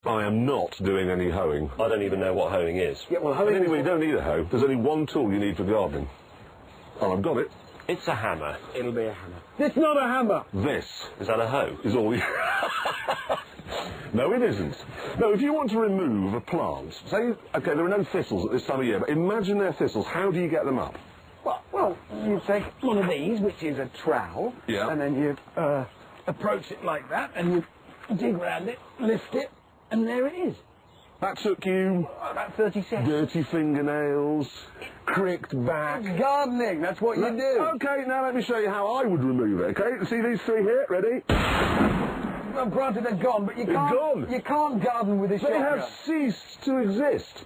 I am not doing any hoeing. I don't even know what hoeing is. Yeah, well, hoeing Anyway, you don't need a hoe. There's only one tool you need for gardening. Oh, I've got it. It's a hammer. It'll be a hammer. It's not a hammer. This Is that a hoe? is all you... No, it isn't. No, if you want to remove a plant, say, okay, there are no thistles at this time of year, but imagine they're thistles. How do you get them up? Well, you take one of these, which is a trowel, Yeah. and then you approach it like that, and you dig round it, lift it, and there it is. That took you... About 30 seconds. Dirty fingernails, cricked back... Gardening, that's what you do. Okay, now let me show you how I would remove it, okay? See these three here? Ready? Well, granted they're gone, but you They're can't... gone. You can't garden with a They have shotgun. ceased to exist.